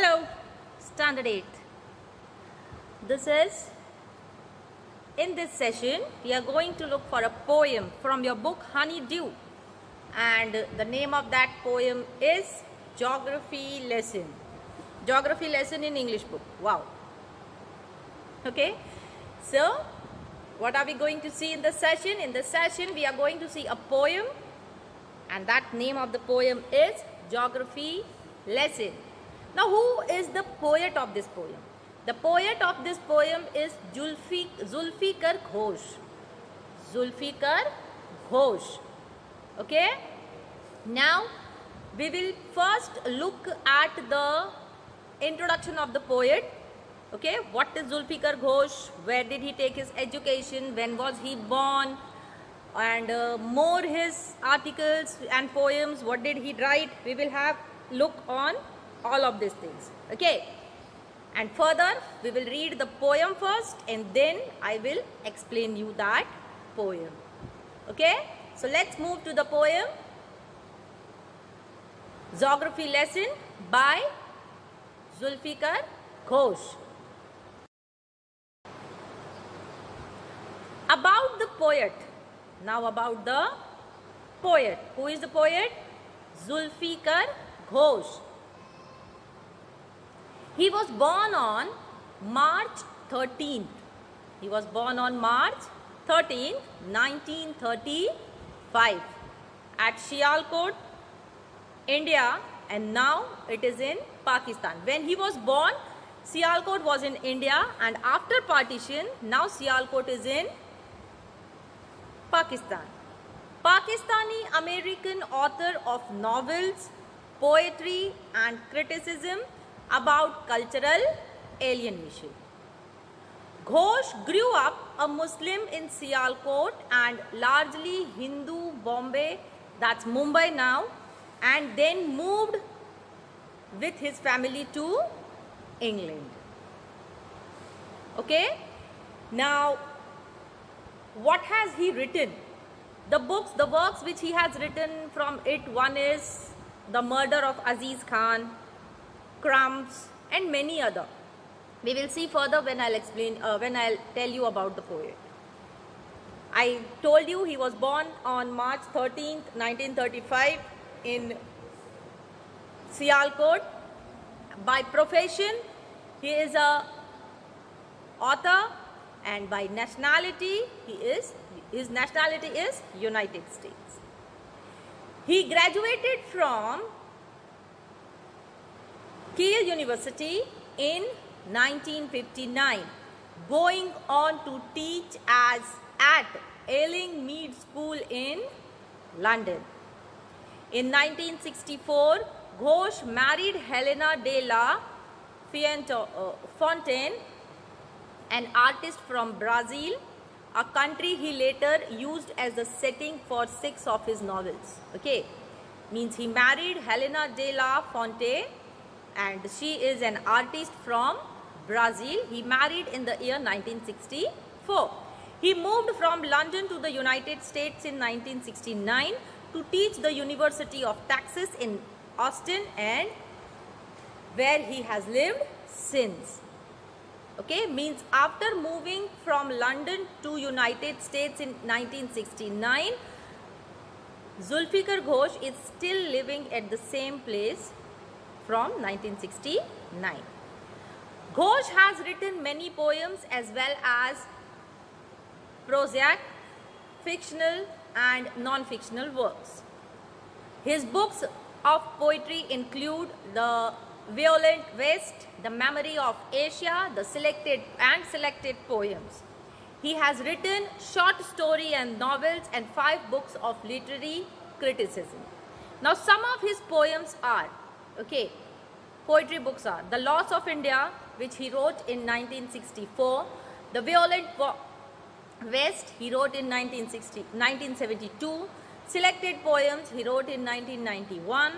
Hello, Standard 8. In this session, we are going to look for a poem from your book Honeydew. And the name of that poem is Geography Lesson. Geography Lesson in English book. Wow. Okay. So, what are we going to see in the session? In the session, we are going to see a poem. And that name of the poem is Geography Lesson. Now, who is the poet of this poem? The poet of this poem is Zulfikar Ghosh. Zulfikar Ghosh. Okay? Now, we will first look at the introduction of the poet. Okay? What is Zulfikar Ghosh? Where did he take his education? When was he born? And more his articles and poems. What did he write? We will have look on all of these things. Okay? And further, we will read the poem first and then I will explain you that poem. Okay? So, let's move to the poem. Geography Lesson by Zulfikar Ghosh. About the poet. Now about the poet. Who is the poet? Zulfikar Ghosh. He was born on March 13th. He was born on March 13th, 1935 at Sialkot, India, and now it is in Pakistan. When he was born, Sialkot was in India, and after partition, now Sialkot is in Pakistan. Pakistani American author of novels, poetry and criticism about cultural alienation. Ghosh grew up a Muslim in Sialkot and largely Hindu Bombay, that's Mumbai now, and then moved with his family to England. Okay? Now, what has he written? The works which he has written from it, one is The Murder of Aziz Khan, Crumbs, and many other. We will see further when I'll explain, when I'll tell you about the poet. I told you he was born on March 13th, 1935 in Sialkot. By profession, he is a author, and by nationality, his nationality is United States. He graduated from Keele University in 1959, going on to teach at Ealing Mead School in London. In 1964, Ghosh married Helena de la Fontaine, an artist from Brazil, a country he later used as the setting for 6 of his novels. Okay, means he married Helena de la Fontaine, and she is an artist from Brazil. He married in the year 1964. He moved from London to the United States in 1969 to teach the University of Texas in Austin, and where he has lived since. Okay, means after moving from London to United States in 1969, Zulfikar Ghosh is still living at the same place from 1969. Ghosh has written many poems as well as prosaic, fictional and non-fictional works. His books of poetry include The Violent West, The Memory of Asia, the selected poems. He has written short story and novels and 5 books of literary criticism. Now, some of his poems are, okay, poetry books are The Loss of India, which he wrote in 1964, The Violent West, he wrote in 1972, selected poems, he wrote in 1991,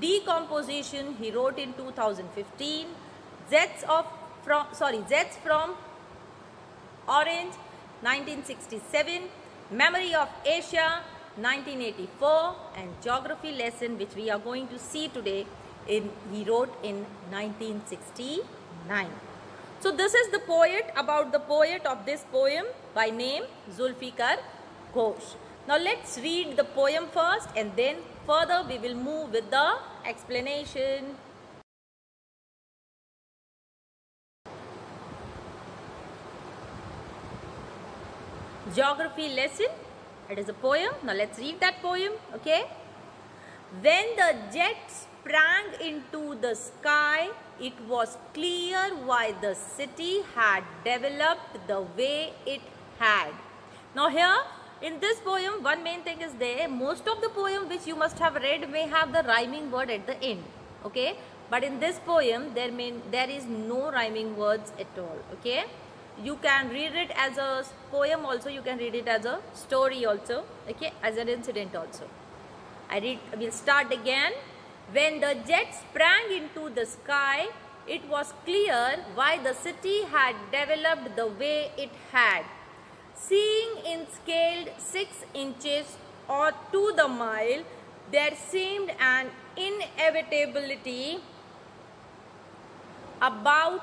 Decomposition, he wrote in 2015, Zets from Orange, 1967, Memory of Asia, 1984, and Geography Lesson, which we are going to see today, he wrote in 1969. So this is the poet, about the poet of this poem, by name Zulfikar Ghosh. Now let's read the poem first, and then further we will move with the explanation. Geography lesson. It is a poem. Now let's read that poem. Okay. When the jet sprang into the sky, it was clear why the city had developed the way it had. Now here in this poem, one main thing is there. Most of the poem which you must have read may have the rhyming word at the end. Okay. But in this poem, there is no rhyming words at all. Okay. You can read it as a poem also, you can read it as a story also, okay, as an incident also. We'll start again. When the jet sprang into the sky, it was clear why the city had developed the way it had. Seeing in scaled 6 inches or to the mile, there seemed an inevitability about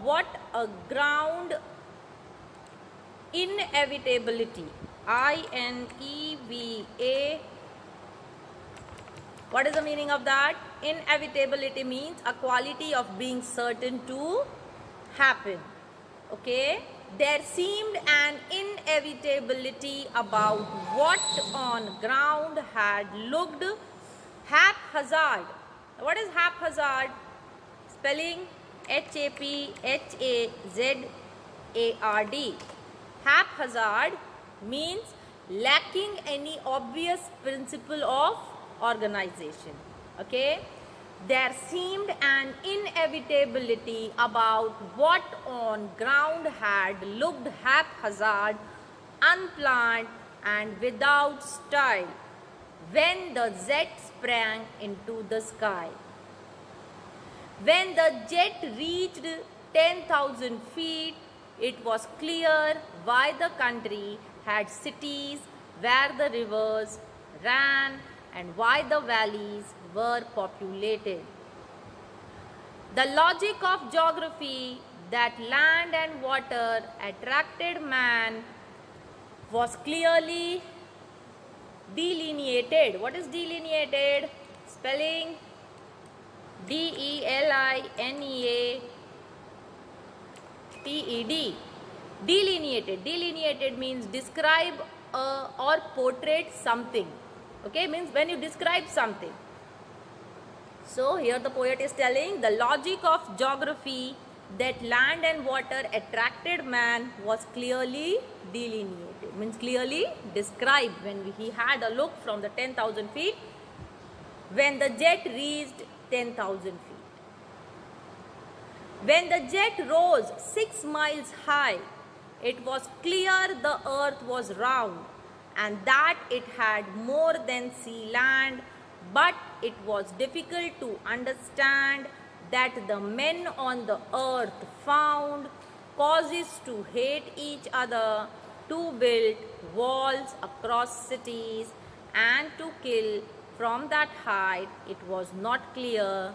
what a ground inevitability, I-N-E-V-A. What is the meaning of that? Inevitability means a quality of being certain to happen. Okay. There seemed an inevitability about what on ground had looked haphazard. What is haphazard? Spelling H-A-P-H-A-Z-A-R-D. Haphazard means lacking any obvious principle of organization. Okay. There seemed an inevitability about what on ground had looked haphazard, unplanned and without style when the jet sprang into the sky. When the jet reached 10,000 feet, it was clear why the country had cities where the rivers ran and why the valleys were populated. The logic of geography that land and water attracted man was clearly delineated. What is delineated? Spelling D-E-L-I-N-E-A-T-E-D. Delineated. Delineated means describe or portray something. Okay, means when you describe something. So here the poet is telling the logic of geography that land and water attracted man was clearly delineated. Means clearly described when he had a look from the 10,000 feet when the jet reached 10,000 feet. When the jet rose 6 miles high, it was clear the earth was round and that it had more than sea land, but it was difficult to understand that the men on the earth found causes to hate each other, to build walls across cities and to kill from that height. It was not clear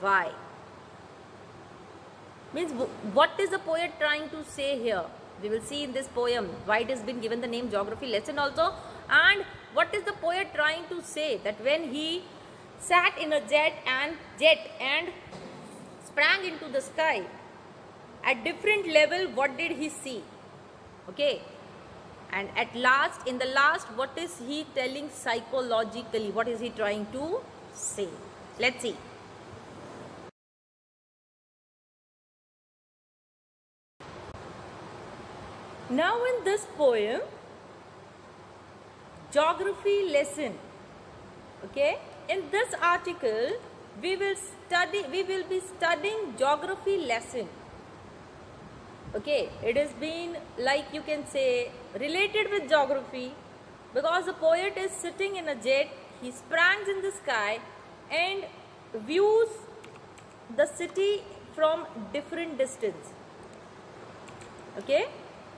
why. Means what is the poet trying to say here? We will see in this poem why it has been given the name geography lesson also, and what is the poet trying to say, that when he sat in a jet and sprang into the sky, at different level what did he see? Okay, and at last, in the last, what is he telling psychologically? What is he trying to say? Let's see. Now in this poem, geography lesson, okay, in this article we will be studying geography lesson. Okay, it has been, like you can say, related with geography, because the poet is sitting in a jet, he sprang in the sky and views the city from different distance. Okay,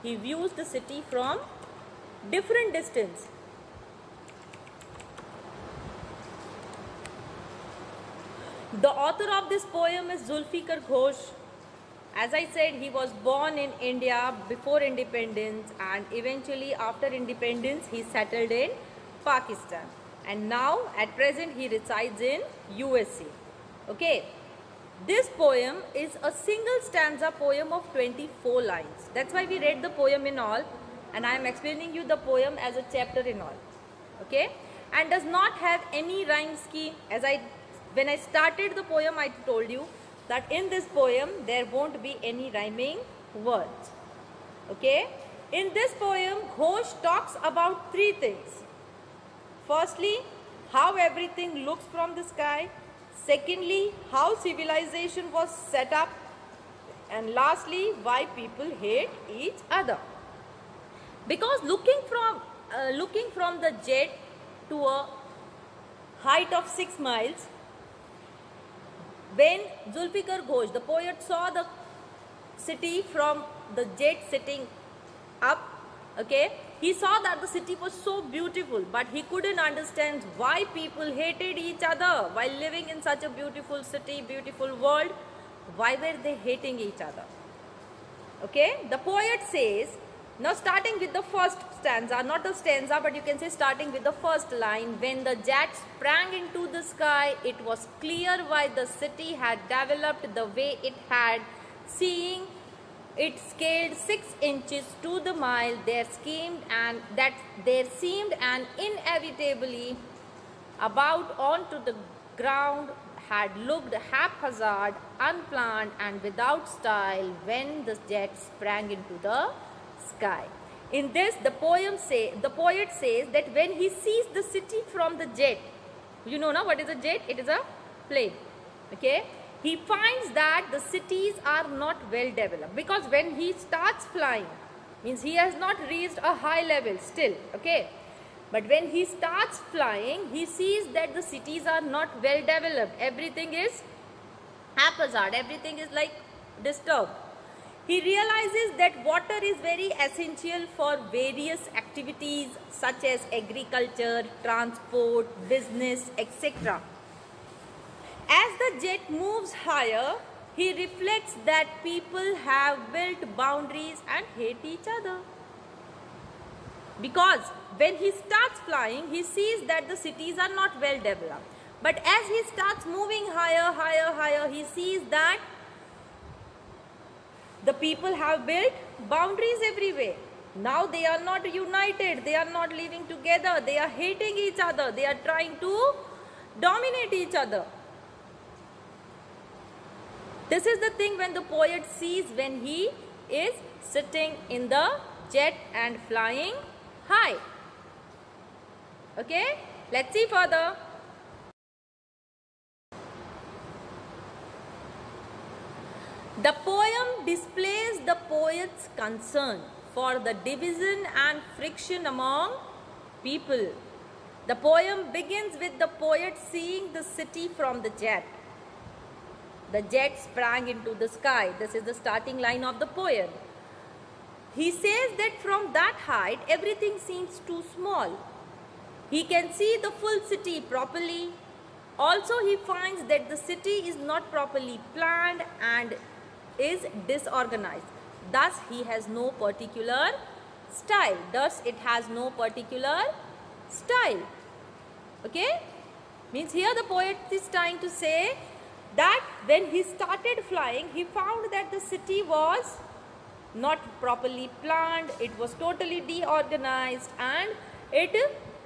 he views the city from different distance. The author of this poem is Zulfikar Ghosh. As I said, he was born in India before independence, and eventually after independence he settled in Pakistan, and now at present he resides in USA. Okay, this poem is a single stanza poem of 24 lines. That's why we read the poem in all, and I am explaining you the poem as a chapter in all. Okay, and does not have any rhyme scheme. When I started the poem, I told you that in this poem there won't be any rhyming words. Okay, in this poem Ghosh talks about three things. Firstly, how everything looks from the sky. Secondly, how civilization was set up. And lastly, why people hate each other. Because looking from the jet to a height of 6 miles, when Zulfikar Ghosh, the poet, saw the city from the jet sitting up, okay, he saw that the city was so beautiful, but he couldn't understand why people hated each other while living in such a beautiful city, beautiful world. Why were they hating each other? Okay, the poet says, now starting with the first stanza, not a stanza, but you can say starting with the first line, when the jet sprang into the sky, it was clear why the city had developed the way it had. Seeing it scaled 6 inches to the mile, there seemed an inevitably about onto the ground had looked haphazard, unplanned, and without style when the jet sprang into the sky. In this, the poet says that when he sees the city from the jet, you know now what is a jet? It is a plane. Okay, he finds that the cities are not well developed, because when he starts flying, means he has not reached a high level still. Okay, but when he starts flying, he sees that the cities are not well developed. Everything is haphazard. Everything is like disturbed. He realizes that water is very essential for various activities such as agriculture, transport, business, etc. As the jet moves higher, he reflects that people have built boundaries and hate each other. Because when he starts flying, he sees that the cities are not well developed. But as he starts moving higher, he sees that the people have built boundaries everywhere. Now they are not united, they are not living together, they are hating each other, they are trying to dominate each other. This is the thing when the poet sees when he is sitting in the jet and flying high. Okay, let's see further. The poem displays the poet's concern for the division and friction among people. The poem begins with the poet seeing the city from the jet. The jet sprang into the sky. This is the starting line of the poem. He says that from that height, everything seems too small. He can see the full city properly. Also, he finds that the city is not properly planned and is disorganized. Thus, he has no particular style. Okay? Means here the poet is trying to say that when he started flying, he found that the city was not properly planned, it was totally deorganized, and it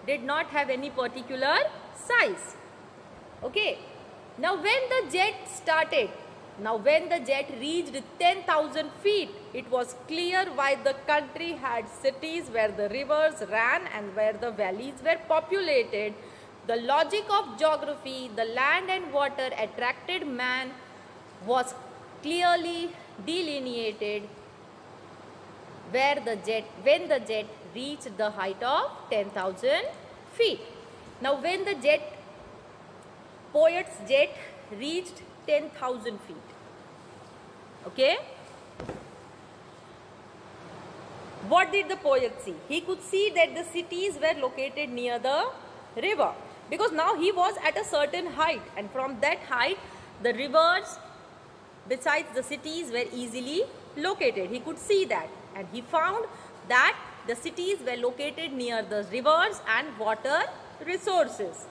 did not have any particular size. Okay. Now when the jet reached 10,000 feet, it was clear why the country had cities where the rivers ran and where the valleys were populated. The logic of geography, the land and water attracted man, was clearly delineated when the jet reached the height of 10,000 feet. Now when the poet's jet reached 10,000 feet. Okay. What did the poet see? He could see that the cities were located near the river, because now he was at a certain height, and from that height the rivers besides the cities were easily located. He could see that, and he found that the cities were located near the rivers and water resources.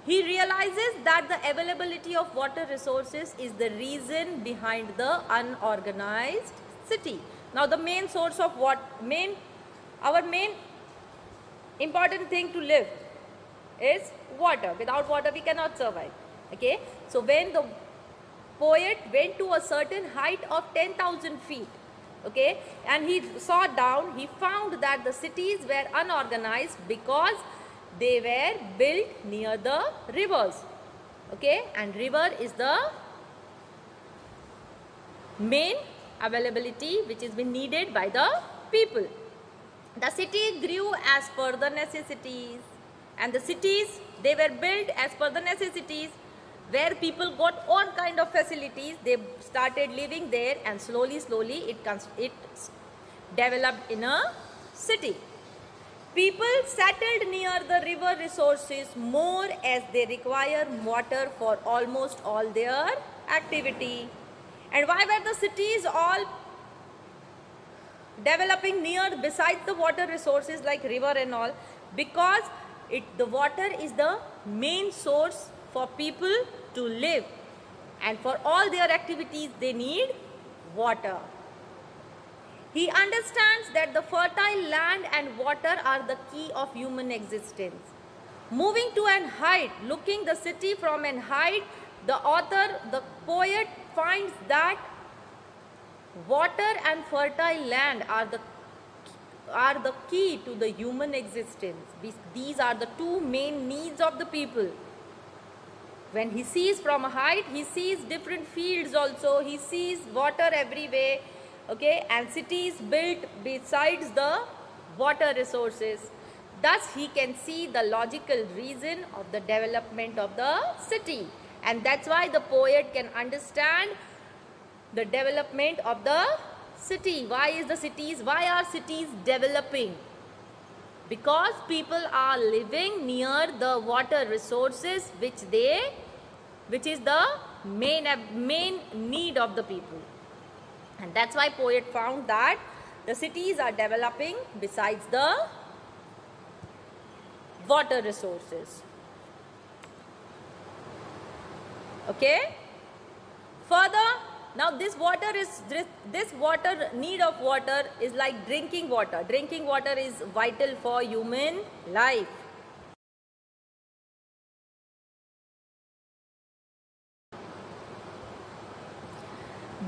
He realizes that the availability of water resources is the reason behind the unorganized city. Now the main source of our main important thing to live is water. Without water we cannot survive. Okay, so when the poet went to a certain height of 10,000 feet, okay, and he saw down, he found that the cities were unorganized because they were built near the rivers. Okay, and river is the main availability which is been needed by the people. The city grew as per the necessities, and the cities, they were built as per the necessities, where people got all kind of facilities. They started living there, and slowly it developed in a city. People settled near the river resources more as they require water for almost all their activity. And why were the cities all developing near besides the water resources like river and all? Because the water is the main source for people to live, and for all their activities they need water. He understands that the fertile land and water are the key of human existence. Moving to an height, looking the city from an height, the poet finds that water and fertile land are the key to the human existence. These are the two main needs of the people. When he sees from a height, he sees different fields also, he sees water everywhere, okay, and cities built besides the water resources. Thus he can see the logical reason of the development of the city, and that's why the poet can understand the development of the city. Why are cities developing? Because people are living near the water resources which is the main need of the people. And that's why poet found that the cities are developing besides the water resources. Okay? Further, now this need of water is like drinking water. Drinking water is vital for human life.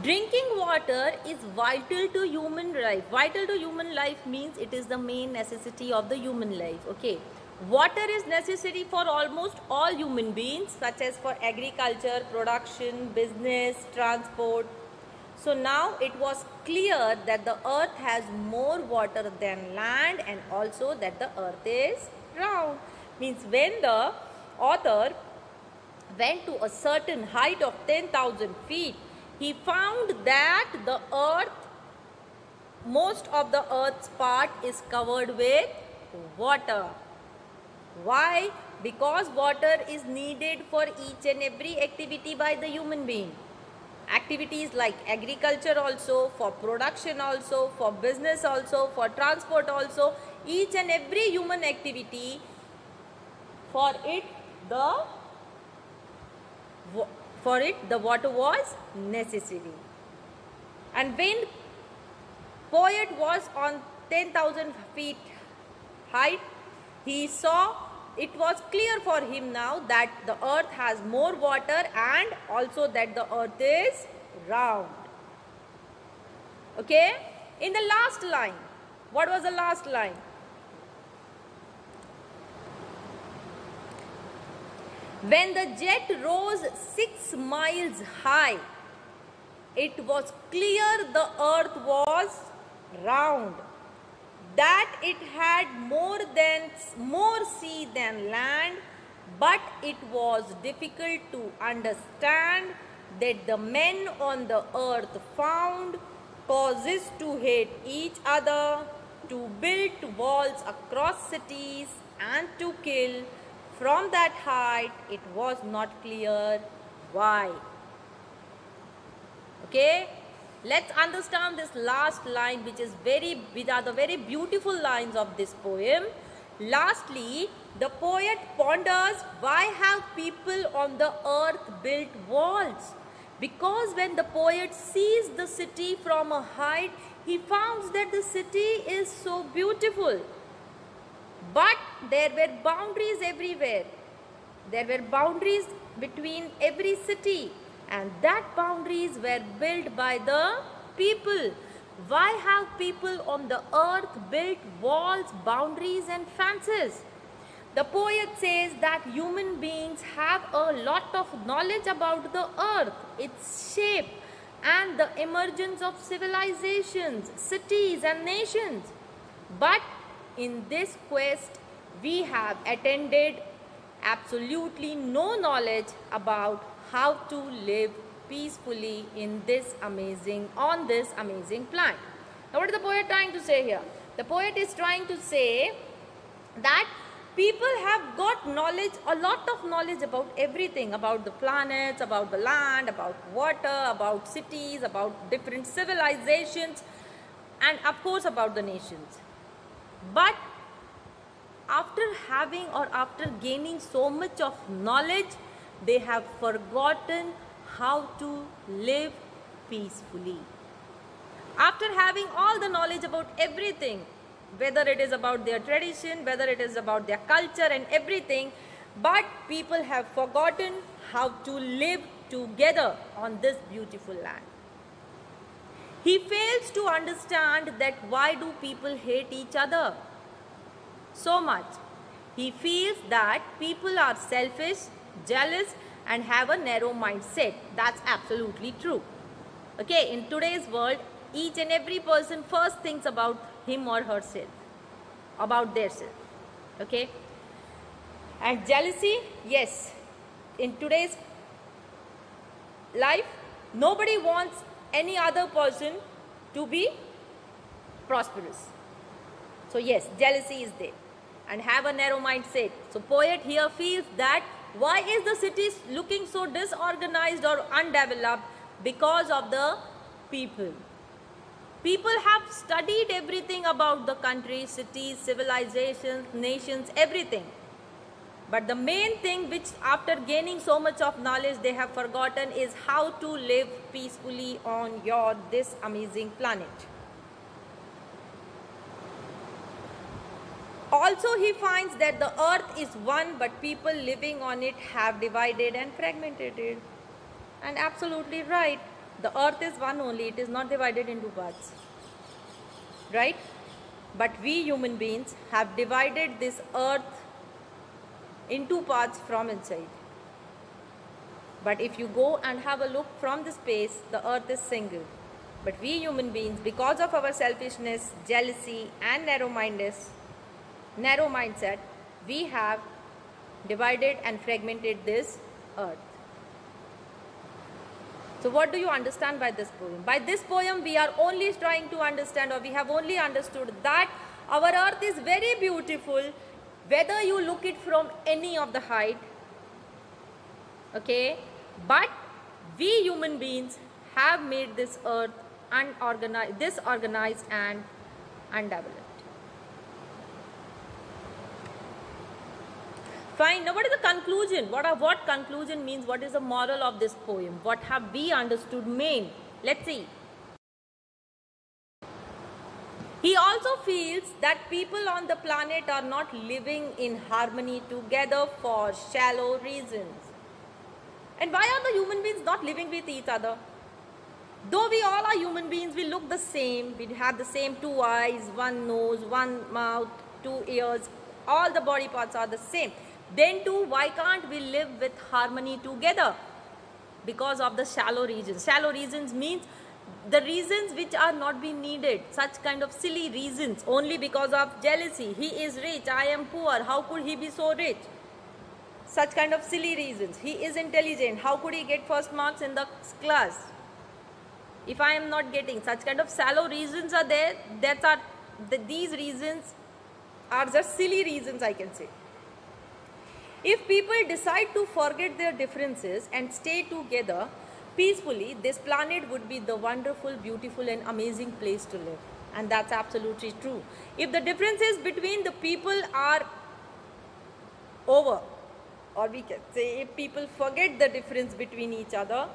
Drinking water is vital to human life. Vital to human life means it is the main necessity of the human life. Okay. Water is necessary for almost all human beings, such as for agriculture, production, business, transport. So now it was clear that the earth has more water than land, and also that the earth is round. Means when the author went to a certain height of 10,000 feet, he found that the earth, most of the earth's part is covered with water. Why? Because water is needed for each and every activity by the human being. Activities like agriculture also, for production also, for business also, for transport also, each and every human activity, for it the water was necessary. And when poet was on 10,000 feet height, he saw, it was clear for him now that the earth has more water, and also that the earth is round. Okay? In the last line, what was the last line? When the jet rose 6 miles high, it was clear the earth was round, that it had more sea than land, but it was difficult to understand that the men on the earth found causes to hate each other, to build walls across cities, and to kill. From that height, it was not clear why. Okay, let's understand this last line, which are the very beautiful lines of this poem. Lastly, the poet ponders, why have people on the earth built walls? Because when the poet sees the city from a height, he finds that the city is so beautiful. But there were boundaries everywhere. There were boundaries between every city, and that boundaries were built by the people. Why have people on the earth built walls, boundaries and fences? The poet says that human beings have a lot of knowledge about the earth, its shape and the emergence of civilizations, cities and nations. But in this quest, we have attained absolutely no knowledge about how to live peacefully on this amazing planet. Now, what is the poet trying to say here? The poet is trying to say that people have got knowledge, a lot of knowledge about everything, about the planets, about the land, about water, about cities, about different civilizations, and of course about the nations. But after having or after gaining so much of knowledge, they have forgotten how to live peacefully. After having all the knowledge about everything, whether it is about their tradition, whether it is about their culture and everything, but people have forgotten how to live together on this beautiful land. He fails to understand that why do people hate each other so much. He feels that people are selfish, jealous and have a narrow mindset. That's absolutely true. Okay, in today's world, each and every person first thinks about him or herself, about their self. Okay, and jealousy, yes, in today's life, nobody wants any other person to be prosperous. So yes, jealousy is there, and have a narrow mindset. So poet here feels that why is the city looking so disorganized or undeveloped? Because of the people. People have studied everything about the country, cities, civilizations, nations, everything. But the main thing which after gaining so much of knowledge they have forgotten is how to live peacefully on this amazing planet. Also, he finds that the earth is one, but people living on it have divided and fragmented it. And absolutely right. The earth is one only, it is not divided into parts. Right? But we human beings have divided this earth into parts from inside. But if you go and have a look from the space, the earth is single. But we human beings, because of our selfishness, jealousy and narrow mindset, we have divided and fragmented this earth. So what do you understand by this poem? By this poem, we are only trying to understand, or we have only understood that our earth is very beautiful, whether you look it from any of the height. Okay, but we human beings have made this earth disorganized and undeveloped. Fine. Now, what is the conclusion? What conclusion means? What is the moral of this poem? What have we understood main? Let's see. He also feels that people on the planet are not living in harmony together for shallow reasons. And why are the human beings not living with each other? Though we all are human beings, we look the same. We have the same 2 eyes, 1 nose, 1 mouth, 2 ears. All the body parts are the same. Then too, why can't we live with harmony together? Because of the shallow reasons. Shallow reasons means the reasons which are not being needed. Such kind of silly reasons. Only because of jealousy. He is rich, I am poor. How could he be so rich? Such kind of silly reasons. He is intelligent. How could he get first marks in the class? If I am not getting, such kind of shallow reasons are there. These reasons are just silly reasons, I can say. If people decide to forget their differences and stay together, peacefully, this planet would be the wonderful, beautiful and amazing place to live. And that's absolutely true. If the differences between the people are over, or we can say if people forget the difference between each other,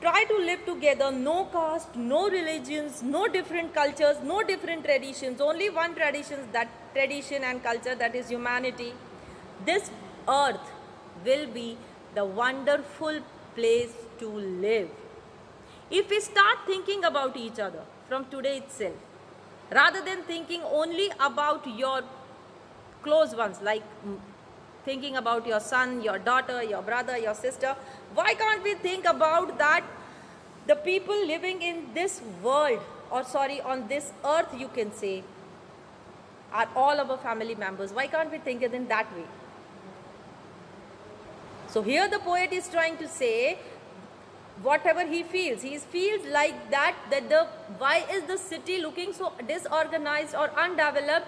try to live together, no caste, no religions, no different cultures, no different traditions, only one tradition and culture, that is humanity. This earth will be the wonderful place to live. If we start thinking about each other from today itself, rather than thinking only about your close ones, like thinking about your son, your daughter, your brother, your sister, why can't we think about that the people living in this world, or sorry, on this earth, you can say, are all our family members? Why can't we think it in that way? So here the poet is trying to say whatever he feels like that why is the city looking so disorganized or undeveloped?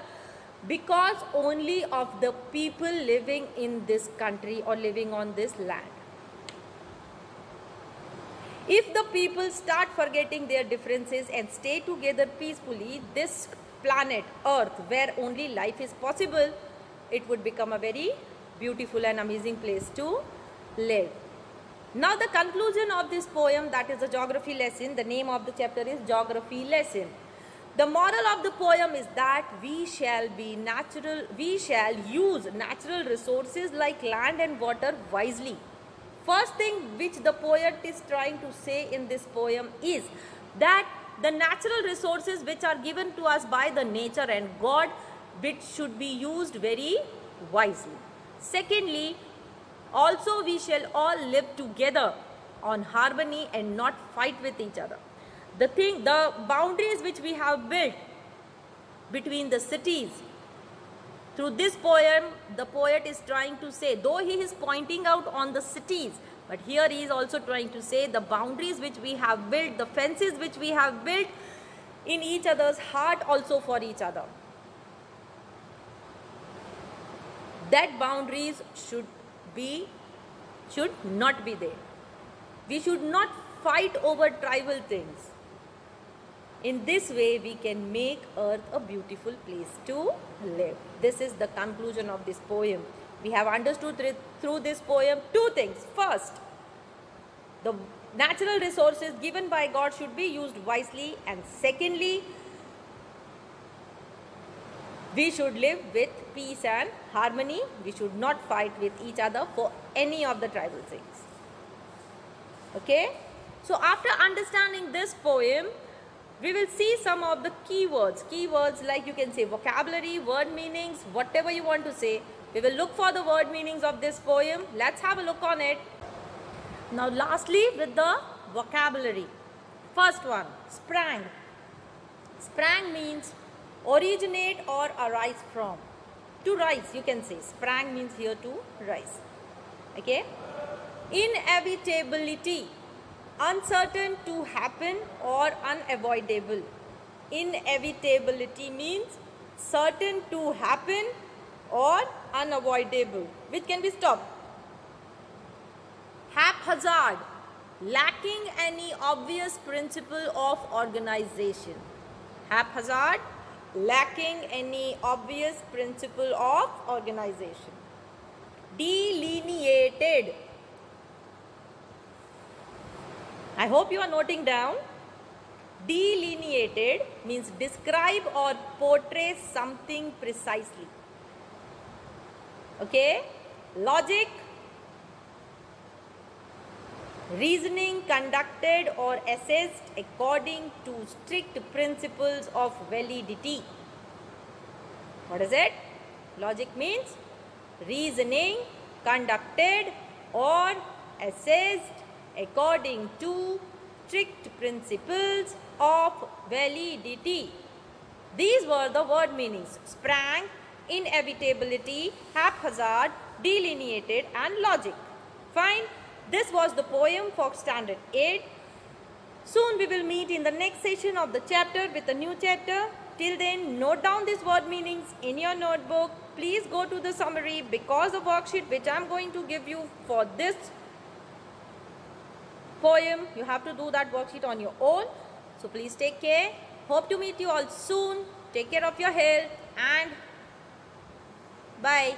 Because only of the people living in this country or living on this land. If the people start forgetting their differences and stay together peacefully, this planet Earth, where only life is possible, it would become a very beautiful and amazing place to live. Now the conclusion of this poem, that is a geography lesson. The name of the chapter is Geography Lesson. The moral of the poem is that we shall use natural resources like land and water wisely. First thing which the poet is trying to say in this poem is that the natural resources which are given to us by the nature and God, which should be used very wisely. Secondly, also we shall all live together on harmony and not fight with each other. The boundaries which we have built between the cities, through this poem, the poet is trying to say, though he is pointing out on the cities, but here he is also trying to say the boundaries which we have built, the fences which we have built in each other's heart also for each other. That boundaries should not be there. We should not fight over tribal things. In this way, we can make earth a beautiful place to live. This is the conclusion of this poem. We have understood through this poem two things. First, the natural resources given by God should be used wisely. And secondly, we should live with peace and harmony. We should not fight with each other for any of the tribal things. Okay? So after understanding this poem, we will see some of the keywords. Keywords like you can say vocabulary, word meanings, whatever you want to say. We will look for the word meanings of this poem. Let's have a look on it. Now lastly, with the vocabulary. First one, sprang. Sprang means originate or arise from. To rise, you can say. Sprang means here to rise. Okay? Inevitability. Uncertain to happen or unavoidable. Inevitability means certain to happen or unavoidable, which can be stopped. Haphazard. Lacking any obvious principle of organization. Haphazard. Lacking any obvious principle of organization. Delineated. I hope you are noting down. Delineated means describe or portray something precisely. Okay? Logic. Reasoning conducted or assessed according to strict principles of validity. What is it? Logic means reasoning conducted or assessed according to strict principles of validity. These were the word meanings: sprang, inevitability, haphazard, delineated and logic. Fine. This was the poem for standard 8. Soon we will meet in the next session of the chapter with a new chapter. Till then, note down these word meanings in your notebook. Please go to the summary because the worksheet which I am going to give you for this poem. You have to do that worksheet on your own. So please take care. Hope to meet you all soon. Take care of your health and bye.